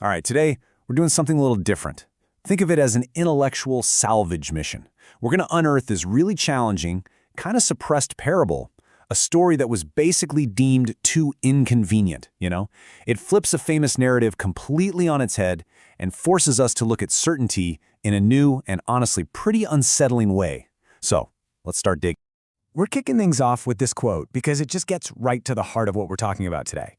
All right, today we're doing something a little different. Think of it as an intellectual salvage mission. We're going to unearth this really challenging, kind of suppressed parable, a story that was basically deemed too inconvenient, It flips a famous narrative completely on its head and forces us to look at certainty in a new and honestly pretty unsettling way. So, let's start digging. We're kicking things off with this quote because it just gets right to the heart of what we're talking about today.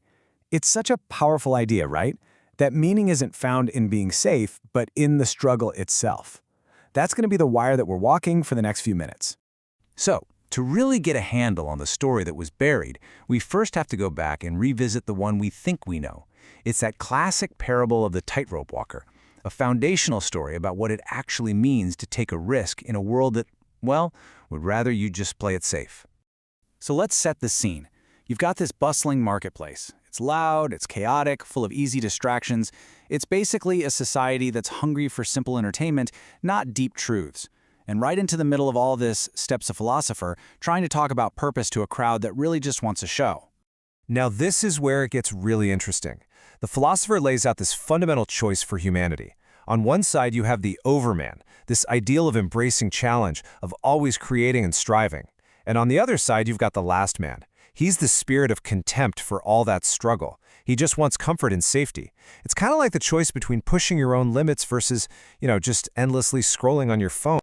It's such a powerful idea, right? That meaning isn't found in being safe, but in the struggle itself. That's going to be the wire that we're walking for the next few minutes. So, to really get a handle on the story that was buried, we first have to go back and revisit the one we think we know. It's that classic parable of the tightrope walker, a foundational story about what it actually means to take a risk in a world that, well, would rather you just play it safe. So let's set the scene. You've got this bustling marketplace. It's loud, it's chaotic, full of easy distractions. It's basically a society that's hungry for simple entertainment, not deep truths. And right into the middle of all this steps a philosopher trying to talk about purpose to a crowd that really just wants a show. Now this is where it gets really interesting. The philosopher lays out this fundamental choice for humanity. On one side you have the overman, this ideal of embracing challenge, of always creating and striving. And on the other side you've got the last man. He's the spirit of contempt for all that struggle. He just wants comfort and safety. It's kind of like the choice between pushing your own limits versus, just endlessly scrolling on your phone.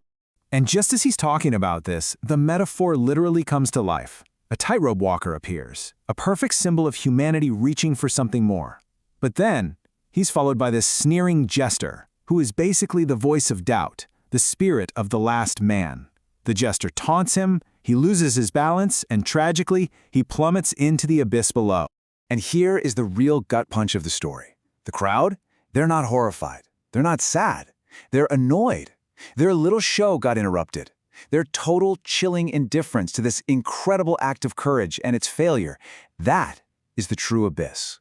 And just as he's talking about this, the metaphor literally comes to life. A tightrope walker appears, a perfect symbol of humanity reaching for something more. But then, he's followed by this sneering jester, who is basically the voice of doubt, the spirit of the last man. The jester taunts him, he loses his balance, and tragically, he plummets into the abyss below. And here is the real gut punch of the story. The crowd, they're not horrified. They're not sad. They're annoyed. Their little show got interrupted. Their total chilling indifference to this incredible act of courage and its failure, that is the true abyss.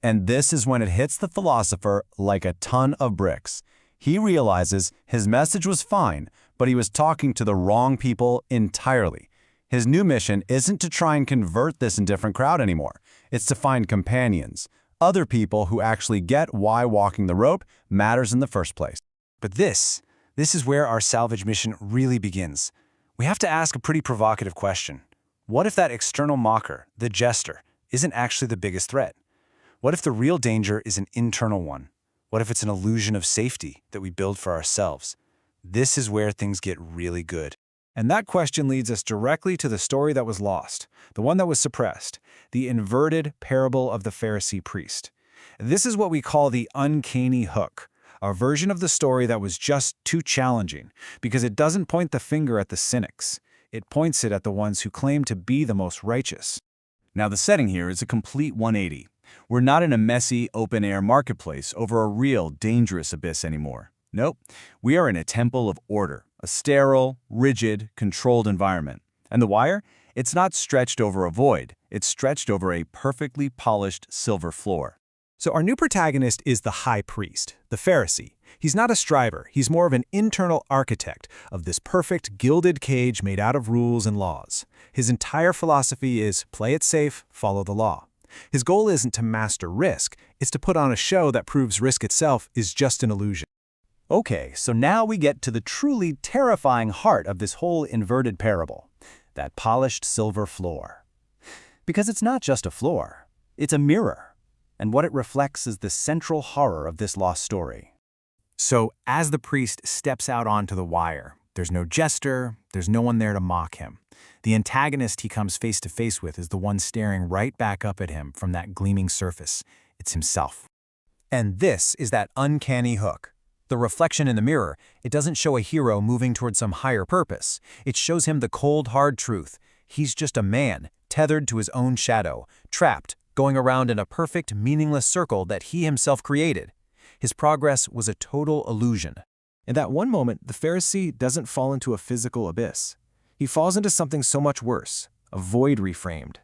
And this is when it hits the philosopher like a ton of bricks. He realizes his message was fine, but he was talking to the wrong people entirely. His new mission isn't to try and convert this indifferent crowd anymore. It's to find companions, other people who actually get why walking the rope matters in the first place. But this is where our salvage mission really begins. We have to ask a pretty provocative question. What if that external mocker, the jester, isn't actually the biggest threat? What if the real danger is an internal one? What if it's an illusion of safety that we build for ourselves? This is where things get really good. And that question leads us directly to the story that was lost, the one that was suppressed, the inverted parable of the Pharisee priest. This is what we call the uncanny hook, a version of the story that was just too challenging because it doesn't point the finger at the cynics. It points it at the ones who claim to be the most righteous. Now the setting here is a complete 180. We're not in a messy, open-air marketplace over a real, dangerous abyss anymore. Nope, we are in a temple of order, a sterile, rigid, controlled environment. And the wire? It's not stretched over a void. It's stretched over a perfectly polished silver floor. So our new protagonist is the high priest, the Pharisee. He's not a striver, he's more of an internal architect of this perfect gilded cage made out of rules and laws. His entire philosophy is play it safe, follow the law. His goal isn't to master risk, it's to put on a show that proves risk itself is just an illusion. Okay, so now we get to the truly terrifying heart of this whole inverted parable, that polished silver floor. Because it's not just a floor, it's a mirror, and what it reflects is the central horror of this lost story. So as the priest steps out onto the wire, there's no jester, there's no one there to mock him. The antagonist he comes face to face with is the one staring right back up at him from that gleaming surface. It's himself. And this is that uncanny hook. The reflection in the mirror, it doesn't show a hero moving toward some higher purpose. It shows him the cold, hard truth. He's just a man, tethered to his own shadow, trapped, going around in a perfect, meaningless circle that he himself created. His progress was a total illusion. In that one moment, the Pharisee doesn't fall into a physical abyss. He falls into something so much worse, a void reframed.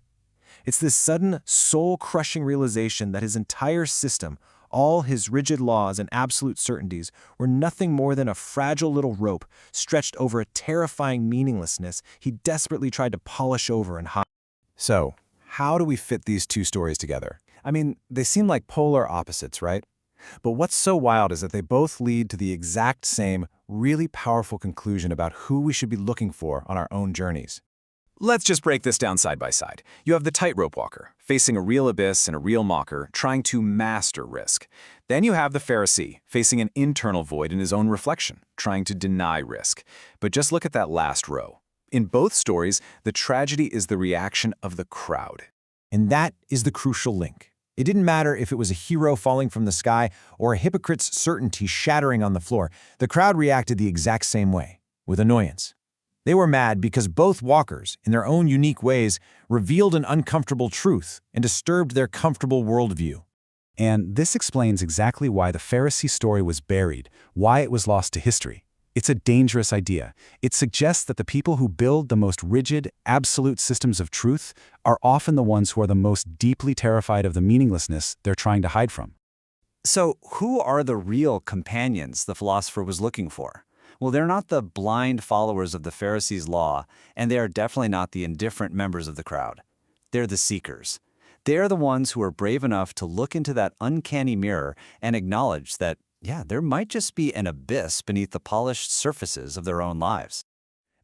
It's this sudden, soul-crushing realization that his entire system, all his rigid laws and absolute certainties, were nothing more than a fragile little rope stretched over a terrifying meaninglessness he desperately tried to polish over and hide. So, how do we fit these two stories together? I mean, they seem like polar opposites, right? But what's so wild is that they both lead to the exact same, really powerful conclusion about who we should be looking for on our own journeys. Let's just break this down side by side. You have the tightrope walker, facing a real abyss and a real mocker, trying to master risk. Then you have the Pharisee, facing an internal void in his own reflection, trying to deny risk. But just look at that last row. In both stories, the tragedy is the reaction of the crowd. And that is the crucial link. It didn't matter if it was a hero falling from the sky or a hypocrite's certainty shattering on the floor. The crowd reacted the exact same way, with annoyance. They were mad because both walkers, in their own unique ways, revealed an uncomfortable truth and disturbed their comfortable worldview. And this explains exactly why the Pharisee story was buried, why it was lost to history. It's a dangerous idea. It suggests that the people who build the most rigid, absolute systems of truth are often the ones who are the most deeply terrified of the meaninglessness they're trying to hide from. So, who are the real companions the philosopher was looking for? Well, they're not the blind followers of the Pharisees' law, and they are definitely not the indifferent members of the crowd. They're the seekers. They are the ones who are brave enough to look into that uncanny mirror and acknowledge that, yeah, there might just be an abyss beneath the polished surfaces of their own lives.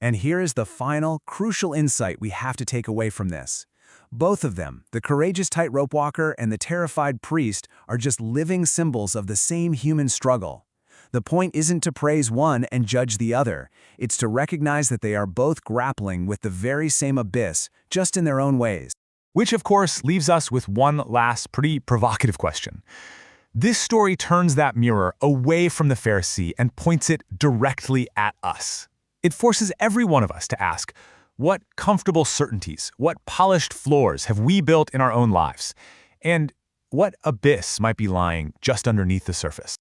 And here is the final, crucial insight we have to take away from this. Both of them, the courageous tightrope walker and the terrified priest, are just living symbols of the same human struggle. The point isn't to praise one and judge the other. It's to recognize that they are both grappling with the very same abyss, just in their own ways. Which, of course, leaves us with one last pretty provocative question. This story turns that mirror away from the Pharisee and points it directly at us. It forces every one of us to ask, what comfortable certainties, what polished floors have we built in our own lives? And what abyss might be lying just underneath the surface?